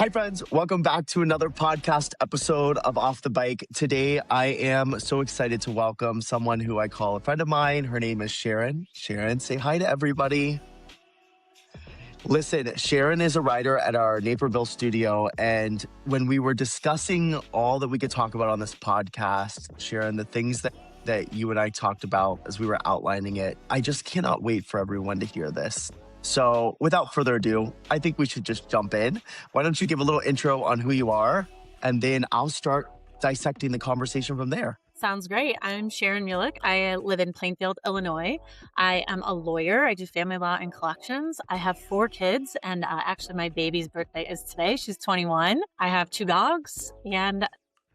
Hi, friends. Welcome back to another podcast episode of Off the Bike. Today, I am so excited to welcome someone who I call a friend of mine. Her name is Sharon. Sharon, say hi to everybody. Listen, Sharon is a writer at our Naperville studio. And when we were discussing all that we could talk about on this podcast, Sharon, the things that you and I talked about as we were outlining it, I just cannot wait for everyone to hear this. So without further ado, I think we should just jump in. Why don't you give a little intro on who you are, and then I'll start dissecting the conversation from there. Sounds great. I'm Sharon Mulyk. I live in Plainfield, Illinois. I am a lawyer. I do family law and collections. I have 4 kids, and actually my baby's birthday is today. She's 21. I have 2 dogs, and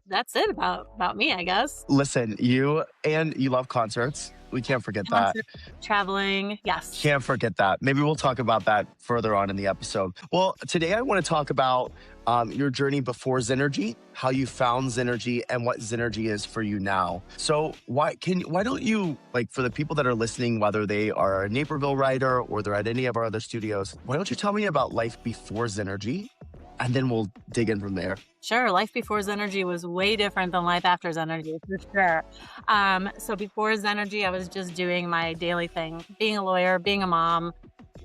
that's it about me, I guess. Listen, you love concerts. We can't forget that. Traveling, yes. Can't forget that. Maybe we'll talk about that further on in the episode. Well, today I want to talk about your journey before Zenergy, how you found Zenergy, and what Zenergy is for you now. So why don't you, like, for the people that are listening, whether they are a Naperville writer or they're at any of our other studios, why don't you tell me about life before Zenergy, and then we'll dig in from there. Sure. Life before Zenergy was way different than life after Zenergy, for sure. So before Zenergy, I was just doing my daily thing, being a lawyer, being a mom.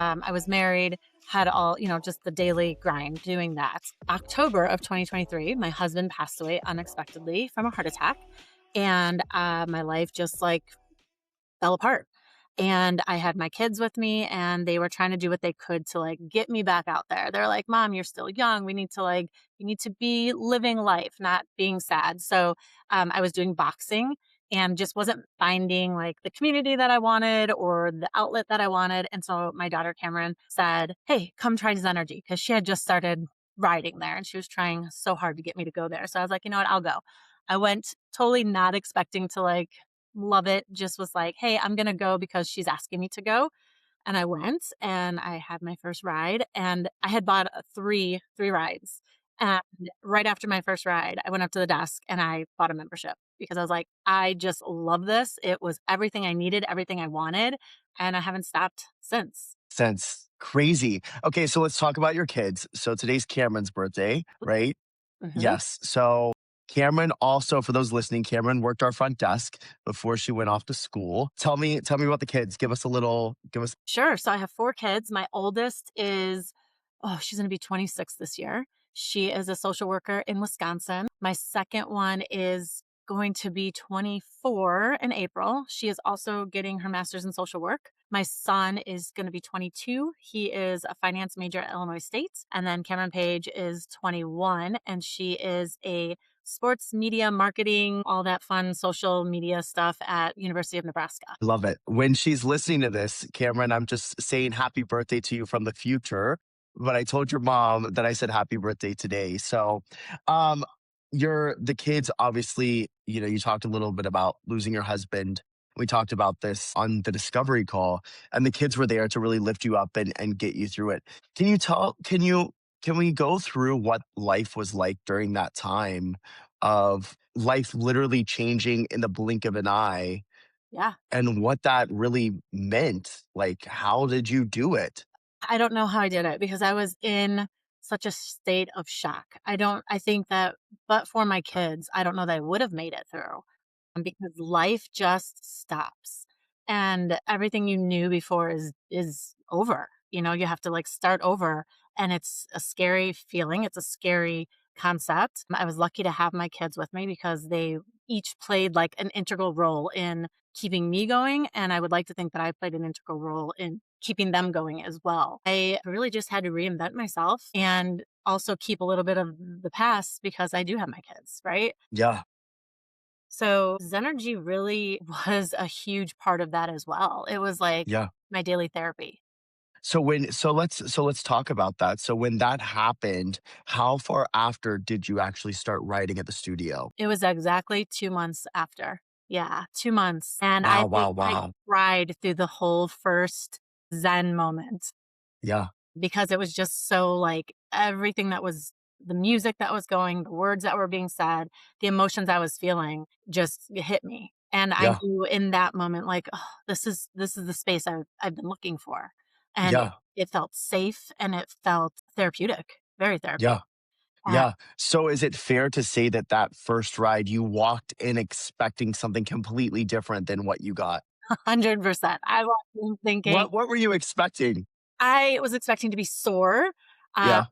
I was married, had all, just the daily grind doing that. October of 2023, my husband passed away unexpectedly from a heart attack. And my life just fell apart. And I had my kids with me, and they were trying to do what they could to get me back out there. They're like, "Mom, you're still young. We need to you need to be living life, not being sad." So I was doing boxing and just wasn't finding the community that I wanted or the outlet that I wanted. And so my daughter Cameron said, "Hey, come try Zenergy," because she had just started riding there and she was trying so hard to get me to go there. So I was like, you know what, I'll go. I went totally not expecting to love it. Just was like, hey, I'm going to go because she's asking me to go. And I went and I had my first ride, and I had bought three rides. And right after my first ride, I went up to the desk and I bought a membership because I was like, I just love this. It was everything I needed, everything I wanted. And I haven't stopped since. Sense. Crazy. Okay, so let's talk about your kids. So today's Cameron's birthday, right? Mm-hmm. Yes. So Cameron also, for those listening, Cameron worked our front desk before she went off to school. Tell me about the kids. Give us. Sure. So I have 4 kids. My oldest is, she's going to be 26 this year. She is a social worker in Wisconsin. My second one is going to be 24 in April. She is also getting her master's in social work. My son is going to be 22. He is a finance major at Illinois State. And then Cameron Page is 21, and she is a sports media marketing, all that fun social media stuff at University of Nebraska. Love it. When she's listening to this, Cameron, I'm just saying happy birthday to you from the future. But I told your mom that I said happy birthday today. So, um, the kids, obviously, you talked a little bit about losing your husband. We talked about this on the discovery call, and the kids were there to really lift you up and get you through it. Can we go through what life was like during that time of life literally changing in the blink of an eye, Yeah. and what that really meant? Like, how did you do it? I don't know how I did it because I was in such a state of shock. I think that, but for my kids, I don't know that I would have made it through because life just stops and everything you knew before is over. You have to start over, and it's a scary feeling. It's a scary concept. I was lucky to have my kids with me because they each played an integral role in keeping me going. And I would like to think that I played an integral role in keeping them going as well. I really just had to reinvent myself and also keep a little bit of the past because I do have my kids, right? Yeah, So Zenergy really was a huge part of that as well. It was like yeah. my daily therapy. So let's talk about that. So when that happened, how far after did you actually start writing at the studio? It was exactly 2 months after. Yeah, 2 months. And I Wow, wow, think I wow. cried through the whole first Zen moment Yeah, because it was just so everything that was the music that was going, the words that were being said, the emotions I was feeling just hit me. And I yeah, knew in that moment, oh, this is the space I've been looking for. And yeah, it felt safe and it felt therapeutic, very yeah. therapeutic. at Yeah. So is it fair to say that that first ride, you walked in expecting something completely different than what you got? 100%. I walked in thinking What were you expecting? I was expecting to be sore. Yeah.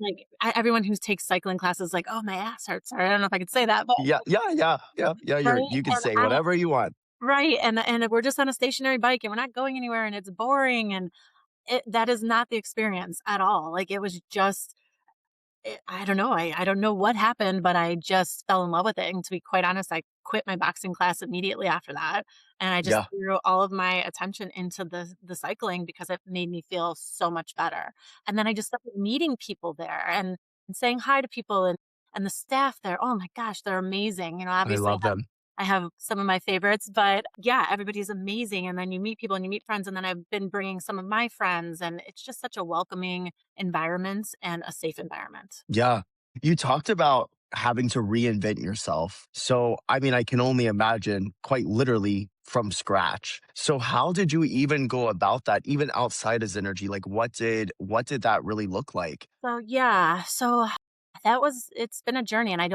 Everyone who takes cycling classes like, "Oh, my ass hurts," or I don't know if I could say that, but Yeah, yeah, yeah, yeah, yeah, right? you can And say I whatever you want. right, and we're just on a stationary bike, and we're not going anywhere, and it's boring, and that is not the experience at all. Like, it was just I don't know. I don't know what happened, but I just fell in love with it, and to be quite honest, I quit my boxing class immediately after that, and I just Yeah, threw all of my attention into the cycling because it made me feel so much better, and then I just started meeting people there and saying hi to people and the staff there, oh my gosh, they're amazing, I obviously love them. I have some of my favorites, but yeah, everybody's amazing, and then you meet people and you meet friends, and then I've been bringing some of my friends, and it's just such a welcoming environment and a safe environment. Yeah. You talked about having to reinvent yourself. So, I mean, I can only imagine quite literally from scratch. So, how did you even go about that even outside of Zenergy? Like what did that really look like? So, yeah, so that was it's been a journey, and I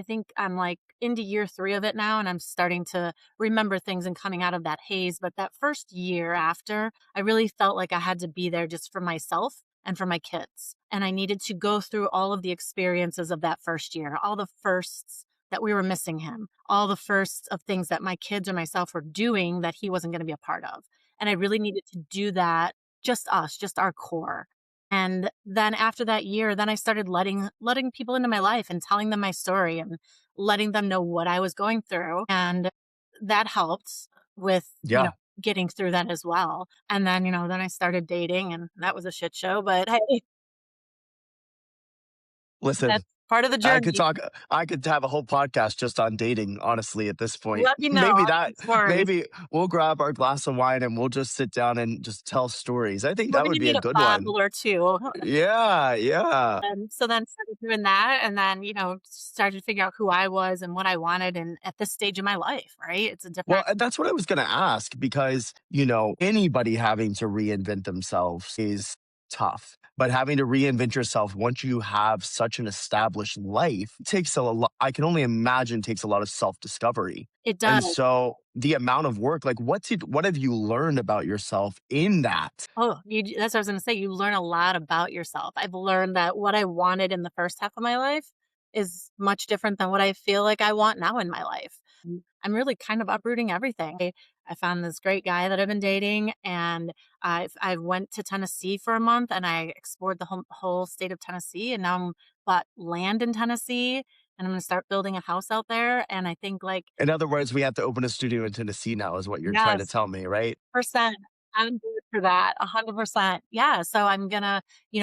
think I'm, like, into year 3 of it now, and I'm starting to remember things and coming out of that haze, but that first year after, I really felt like I had to be there just for myself and for my kids, and I needed to go through all of the experiences of that first year, all the firsts that we were missing him, all the firsts of things that my kids or myself were doing that he wasn't gonna be a part of, and I really needed to do that just us, just our core. And then after that year, then I started letting people into my life and telling them my story and letting them know what I was going through, and that helped with, Yeah. getting through that as well. And then, then I started dating, and that was a shit show, but hey, Listen, that's part of the I could journey. talk I could have a whole podcast just on dating, honestly, at this point. Let me know, Maybe I'll that share stories. maybe we'll grab our glass of wine and we'll just sit down and just tell stories. I think We're that would gonna be a need a good one. bottle or 2. Yeah, yeah. And so then started doing that, and then, started to figure out who I was and what I wanted and at this stage of my life, right? It's a Well, different and that's what I was gonna ask because, anybody having to reinvent themselves is tough. But having to reinvent yourself once you have such an established life takes a lot. I can only imagine takes a lot of self-discovery. it And does. so the amount of work, like what have you learned about yourself in that? Oh, that's what I was gonna say, you learn a lot about yourself. I've learned that what I wanted in the first half of my life is much different than what I feel like I want now in my life. I'm really kind of uprooting everything. I found this great guy that I've been dating, and I went to Tennessee for a month, and I explored the whole state of Tennessee, and now I'm bought land in Tennessee, and I'm gonna start building a house out there, and I think, like In other words, we have to open a studio in Tennessee now is what you're trying to yes. tell me, right? Percent. I'm good for that, 100%. Yeah, so I'm gonna,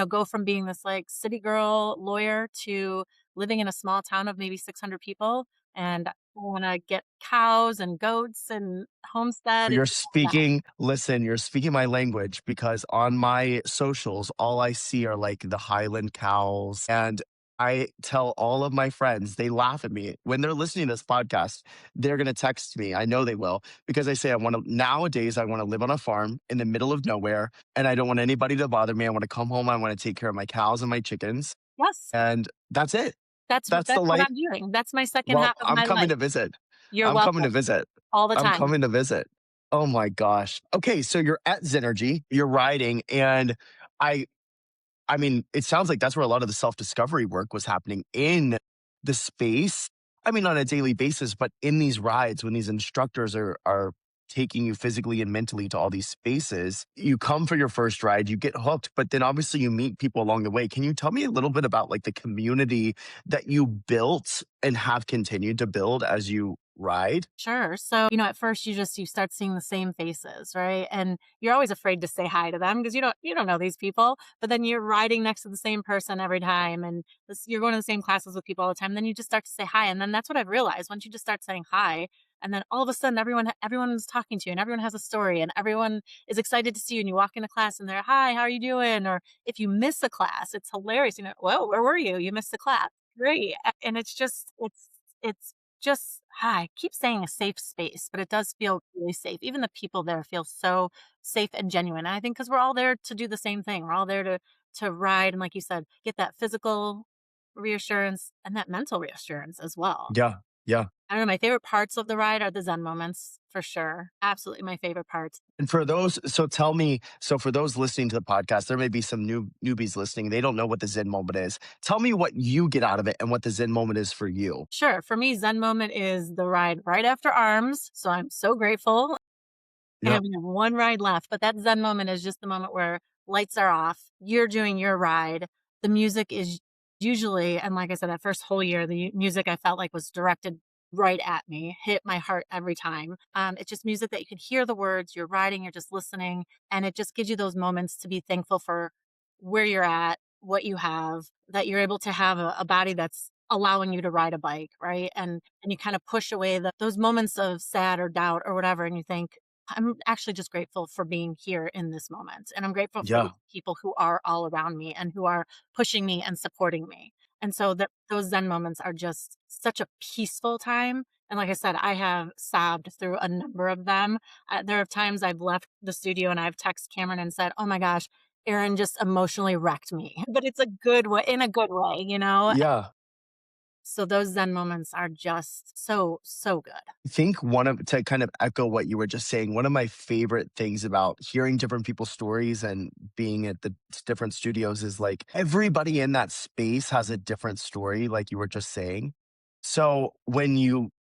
go from being this, like, city girl lawyer to living in a small town of maybe 600 people, and I wanna get cows and goats and homestead and You're do all that. speaking listen, you're speaking my language because on my socials, all I see are like the Highland cows. And I tell all of my friends, they laugh at me when they're listening to this podcast. They're going to text me. I know they will because I say, nowadays, I want to live on a farm in the middle of nowhere and I don't want anybody to bother me. I want to come home. I want to take care of my cows and my chickens. Yes, And that's it. That's the that's what life. I'm doing. That's my second Well, half of I'm my coming life. to visit. You're I'm coming to welcome, visit. all the I'm time. coming to visit. Oh my gosh. Okay, so you're at Zenergy, you're riding, and I I mean, it sounds like that's where a lot of the self-discovery work was happening in the space. I mean, on a daily basis, but in these rides, when these instructors are taking you physically and mentally to all these spaces, you come for your first ride, you get hooked, but then obviously you meet people along the way. Can you tell me a little bit about like the community that you built and have continued to build as you ride? Sure. So, at first you start seeing the same faces, right? And you're always afraid to say hi to them because you don't know these people. But then you're riding next to the same person every time, and you're going to the same classes with people all the time. Then you just start to say hi, and then that's what I've realized. Once you just start saying hi, and then all of a sudden everyone's talking to you, and everyone has a story, and everyone is excited to see you. And you walk into class, and they're hi, how are you doing? Or if you miss a class, it's hilarious. Well, where were you? You missed the class. Great. And it's just I keep saying a safe space, but it does feel really safe. Even the people there feel so safe and genuine. And I think because 'cause we're all there to do the same thing. We're all there to ride and like you said, get that physical reassurance and that mental reassurance as well. Yeah. Yeah. I don't know, my favorite parts of the ride are the Zen moments for sure. Absolutely my favorite parts. And for those, so tell me, so for those listening to the podcast, there may be some newbies listening. They don't know what the Zen moment is. Tell me what you get out of it and what the Zen moment is for you. Sure, for me, Zen moment is the ride right after Arms, so I'm so grateful. I Yep. only have one ride left, but that Zen moment is just the moment where lights are off, you're doing your ride. The music is usually, and like I said, that first whole year, the music I felt like was directed right at me, hit my heart every time. It's just music that you can hear the words, you're riding, you're just listening, and it just gives you those moments to be thankful for where you're at, what you have, that you're able to have a body that's allowing you to ride a bike, right? And you kind of push away those moments of sad or doubt or whatever, and you think, I'm actually just grateful for being here in this moment. And I'm grateful for the Yeah. people who are all around me and who are pushing me and supporting me. And so that those Zen moments are just such a peaceful time. And like I said, I have sobbed through a number of them. There are times I've left the studio and I've texted Cameron and said, "Oh my gosh, Aaron just emotionally wrecked me." But it's a good way, in a good way, you know? Yeah. So those Zen moments are just so, so good. I think one of to kind of echo what you were just saying, one of my favorite things about hearing different people's stories and being at the different studios is like everybody in that space has a different story, like you were just saying. So when you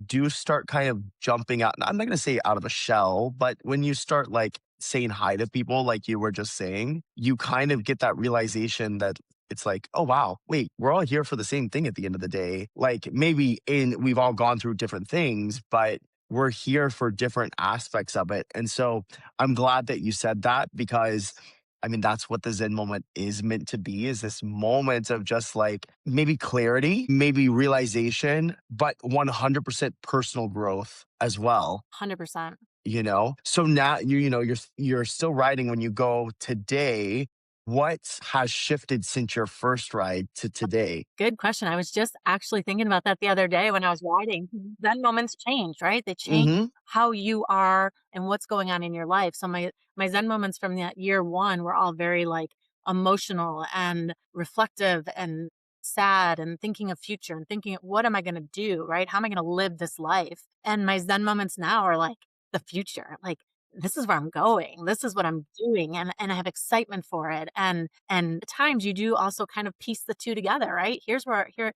do start kind of jumping out, I'm not going to say out of a shell, but when you start like saying hi to people, like you were just saying, you kind of get that realization that it's like, oh wow, wait, we're all here for the same thing at the end of the day. Like maybe we've all gone through different things, but we're here for different aspects of it. And so I'm glad that you said that because I mean that's what the Zen moment is meant to be, is this moment of just like maybe clarity, maybe realization, but 100% personal growth as well. 100%. So now you're still riding when you go today. What has shifted since your first ride to today? Good question. I was just actually thinking about that the other day when I was riding. Zen moments change, right? They change Hmm. how you are and what's going on in your life. So my Zen moments from that year one were all very like emotional and reflective and sad and thinking of future and thinking, what am I going to do, right? How am I going to live this life? And my Zen moments now are like the future. Like this is where I'm going. This is what I'm doing, and I have excitement for it. And at times you do also kind of piece the two together, right? Here's where here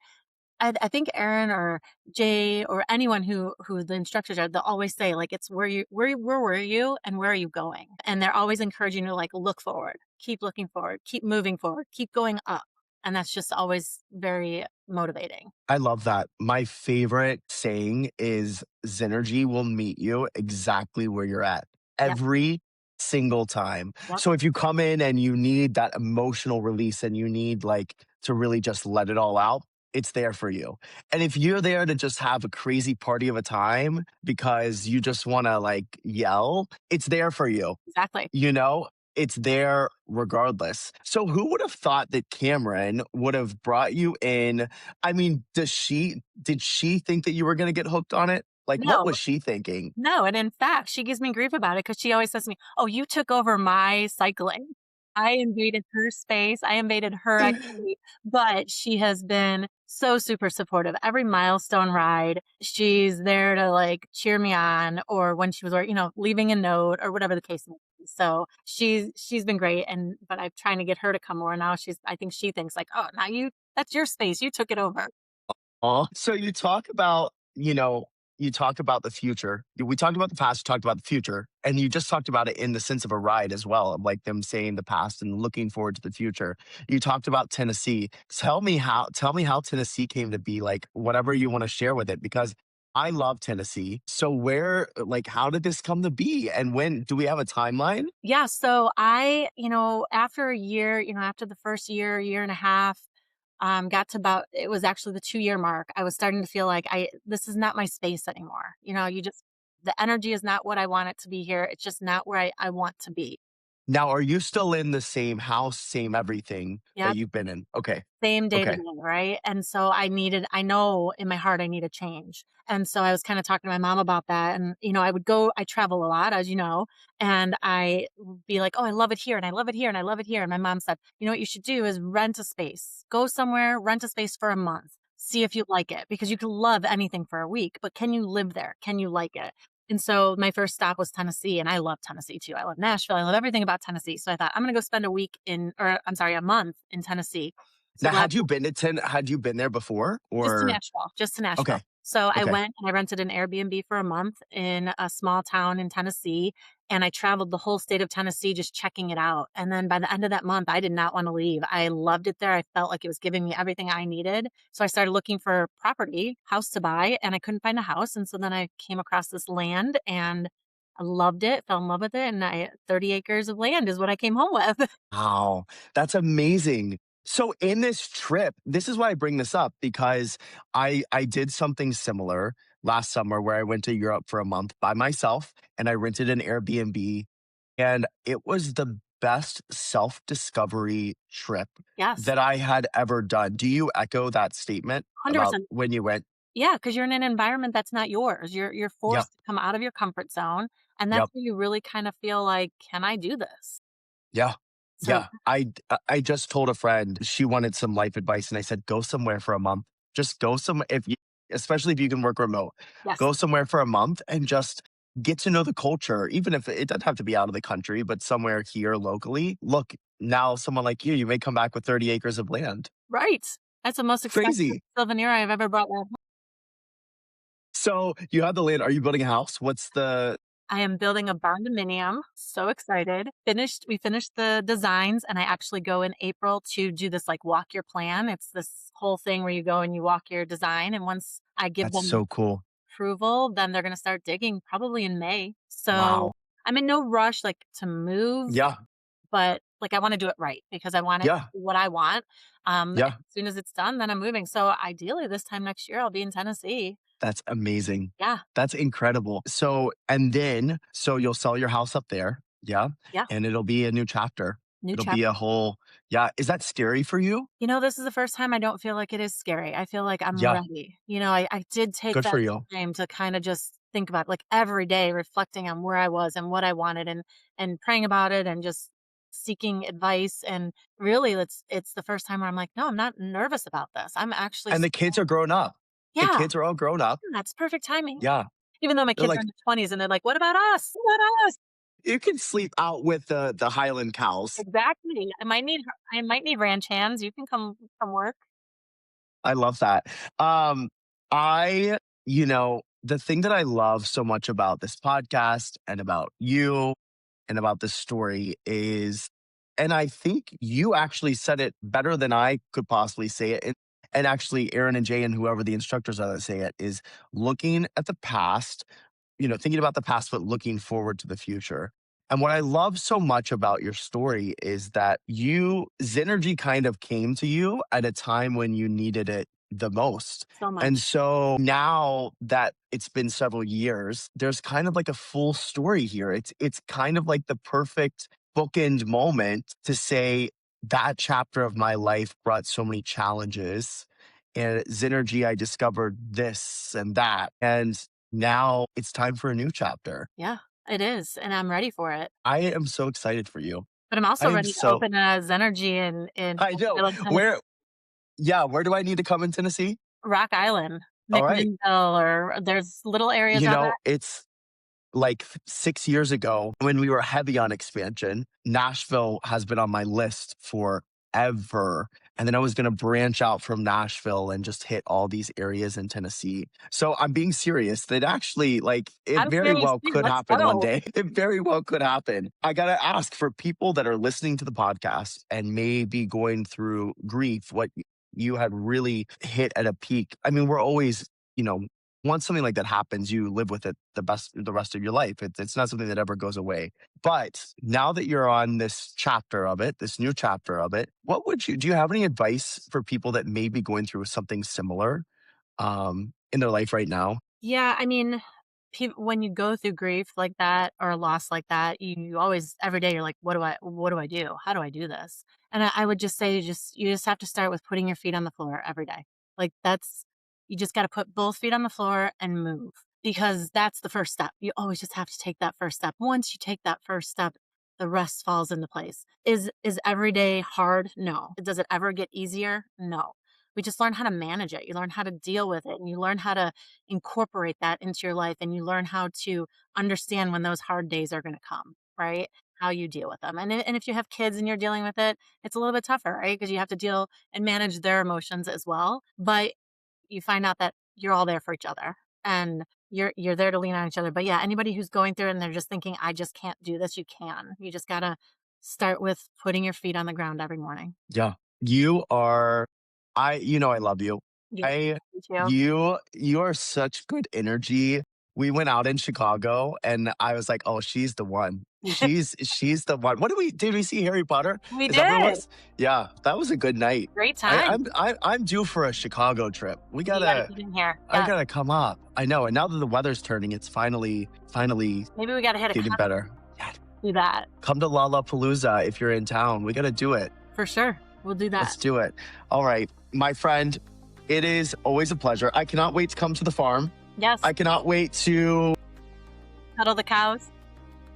I think Aaron or Jay or anyone who the instructors are, they'll always say like it's where were you and where are you going? And they're always encouraging you to like look forward, keep looking forward, keep moving forward, keep going up. And that's just always very motivating. I love that. My favorite saying is Zenergy will meet you exactly where you're at Yep. every single time. Yep. So if you come in and you need that emotional release and you need like to really just let it all out, it's there for you. And if you're there to just have a crazy party of a time because you just want to like yell, it's there for you. Exactly. You know, it's there regardless. So who would have thought that Cameron would have brought you in? I mean, did she think that you were going to get hooked on it? Like, what No, was she thinking? no, and in fact, she gives me grief about it because she always says to me, "Oh, you took over my cycling. I invaded her space, I invaded her activity," but she has been so super supportive. Every milestone ride, she's there to, like, cheer me on, or when she was, or, leaving a note or whatever the case may be. So she's been great, but I'm trying to get her to come more now. I think she thinks like, "Oh, now that's your space, you took it over." So you talk about the future. We talked about the past, you talked about the future, and you just talked about it in the sense of a ride as well, of like them saying the past and looking forward to the future. You talked about Tennessee. Tell me how Tennessee came to be, like whatever you want to share with it, because I love Tennessee. So how did this come to be? And when do we have a timeline? Yeah, so after a year, after the first year, year and a half, got to about it was actually the 2-year mark. I was starting to feel like this is not my space anymore. The energy is not what I want it to be here. It's just not where I want to be. Now, are you still in the same house, same everything that Yep. you've been in? Okay. Same day to Okay. day, right? And so I know in my heart I need a change. And so I was kind of talking to my mom about that. And, I travel a lot, as you know, and I would be like, oh, I love it here and I love it here and I love it here. And my mom said, you know what you should do is rent a space, go somewhere, rent a space for a month, see if you like it, because you can love anything for a week, but can you live there? Can you like it? And so my first stop was Tennessee, and I love Tennessee too. I love Nashville. I love everything about Tennessee. So I thought I'm going to go spend a month in Tennessee. So Now, that's had you been there before just to or Nashville, just to Nashville. okay. So I Okay. went and I rented an Airbnb for a month in a small town in Tennessee, and I traveled the whole state of Tennessee just checking it out. And then by the end of that month, I did not wanna leave. I loved it there. I felt like it was giving me everything I needed. So I started looking for property, house to buy, and I couldn't find a house. And so then I came across this land and I loved it, fell in love with it, and I 30 acres of land is what I came home with. Wow, that's amazing. So in this trip, this is why I bring this up because I did something similar last summer where I went to Europe for a month by myself and I rented an Airbnb and it was the best self-discovery trip Yes, that I had ever done. Do you echo that statement about 100%. when you went? Yeah, because 'cause you're in an environment that's not yours. You're Yep, forced to come out of your comfort zone, and that's yep. where you really kind of feel like, "Can I do this?" Yeah. So Yeah. I just told a friend she wanted some life advice, and I said, "Go somewhere for a month. Just go some if you especially if you can work remote. yes. Go somewhere for a month and just get to know the culture, even if it doesn't have to be out of the country, but somewhere here locally. Look, now someone like you may come back with 30 acres of land. Right. That's the most expensive Crazy. souvenir I've ever brought back. So you have the land. Are you building a house? What's the I am building a barndominium, so excited. We finished the designs, and I actually go in April to do this, like, walk your plan. It's this whole thing where you go and you walk your design, and once I give That's them so cool. approval, then they're gonna start digging probably in May. So, Wow. I'm in no rush, like, to move, Yeah. but, like, I wanna do it right because I want it Yeah. what I want. As Yeah. soon as it's done, then I'm moving. So, ideally, this time next year, I'll be in Tennessee. That's amazing. Yeah, That's incredible. So and then so you'll sell your house up there, yeah, yeah, and it'll be a new chapter. new It'll be chapter. a whole yeah, is that scary for you? This is the first time I don't feel like it is scary. I feel like I'm Yeah, ready. I did take good that for you. time to kinda just think about, like, every day reflecting on where I was and what I wanted and praying about it and just seeking advice, and really, it's the first time where I'm like, "No, I'm not nervous about this." I'm actually And the kids are grown up. The Yeah, kids are all grown up. that's perfect timing. Yeah, Even though my they're kids are like, in their 20s and they're like, "What about us? What about us?" "You can sleep out with the Highland cows." Exactly. I might need ranch hands. You can come work. I love that. Um, I the thing that I love so much about this podcast and about you and about this story is and I think you actually said it better than I could possibly say it, and actually Aaron and Jay and whoever the instructors are that say it, is looking at the past, thinking about the past, but looking forward to the future. And what I love so much about your story is that Zenergy kind of came to you at a time when you needed it the most. So And much. so now that it's been several years, there's kind of like a full story here. It's kind of like the perfect bookend moment to say that chapter of my life brought so many challenges. And at Zenergy, I discovered this and that. And now it's time for a new chapter. Yeah, it is, and I'm ready for it. I am so excited for you. But I'm I also am ready to so open a Zenergy in I know. Middle Tennessee, Where yeah, where do I need to come in Tennessee? Rock Island, All right. McMinnville, or there's little areas on that. It's like 6 years ago when we were heavy on expansion. Nashville has been on my list forever. And then I was going to branch out from Nashville and just hit all these areas in Tennessee. So I'm being serious that actually, like, it I'm very serious well too, could let's happen one go. day. It very well could happen. I got to ask for people that are listening to the podcast and may be going through grief, what you had really hit at a peak. I mean, we're always, you know, once something like that happens, you live with it the rest of your life. It's not something that ever goes away. But now that you're on this chapter of it, this new chapter of it, what would you do? You have any advice for people that may be going through something similar in their life right now? Yeah, I mean, when you go through grief like that or a loss like that, you always every day you're like, what do I do? How do I do this? And I would just say you just have to start with putting your feet on the floor every day. Like that's you just got to put both feet on the floor and move because that's the first step. You always just have to take that first step. Once you take that first step, the rest falls into place. Is every day hard? No. Does it ever get easier? No. We just learn how to manage it. You learn how to deal with it and you learn how to incorporate that into your life and you learn how to understand when those hard days are going to come, right? How you deal with them. And if you have kids and you're dealing with it, it's a little bit tougher, right? Because you have to deal and manage their emotions as well. But you find out that you're all there for each other and you're there to lean on each other. But yeah, anybody who's going through it and they're just thinking, I just can't do this, you can. You just gotta start with putting your feet on the ground every morning. Yeah. You are I love you. You, I you too. you are such good energy. We went out in Chicago and I was like, "Oh, she's the one. She's the one." What did we see Harry Potter? We Is that what it did. was? Yeah, that was a good night. Great I, time. I'm I, I'm due for a Chicago trip. You gotta get in here. I Yeah. gotta come up. I know. And now that the weather's turning, it's finally Maybe we gotta hit a getting concert, better. Yeah, do that. come to Lollapalooza if you're in town. We gotta do it. For sure. We'll do Let's that. do it. All right, my friend, it is always a pleasure. I cannot wait to come to the farm. Yes. I cannot wait to, Cuddle the cows.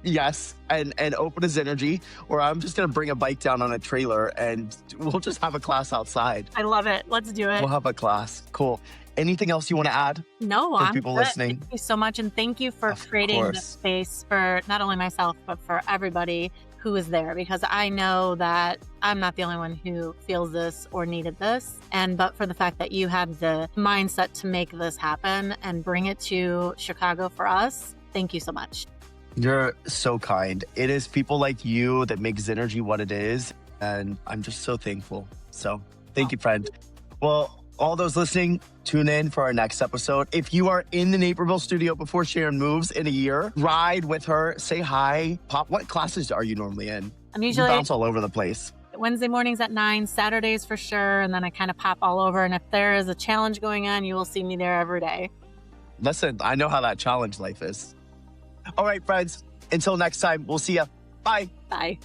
yes, and open a Zenergy, or I'm just going to bring a bike down on a trailer and we'll just have a class outside. I love it. Let's do it. We'll have a class. Cool. Anything else you want to add No, for I'm people good. listening? Thank you so much. And thank you for Of creating the course. space for not only myself, but for everybody who is there because I know that I'm not the only one who feels this or needed this. But for the fact that you had the mindset to make this happen and bring it to Chicago for us, thank you so much. You're so kind. It is people like you that make Zenergy what it is. And I'm just so thankful. So thank you, friend. Well, all those listening, tune in for our next episode. If you are in the Naperville studio before Sharon moves in a year, ride with her, say hi. Pop, what classes are you normally in? I'm You usually bounce all over the place. Wednesday mornings at 9, Saturdays for sure. And then I kind of pop all over. And if there is a challenge going on, you will see me there every day. Listen, I know how that challenge life is. All right, friends. Until next time, we'll see ya. Bye. Bye.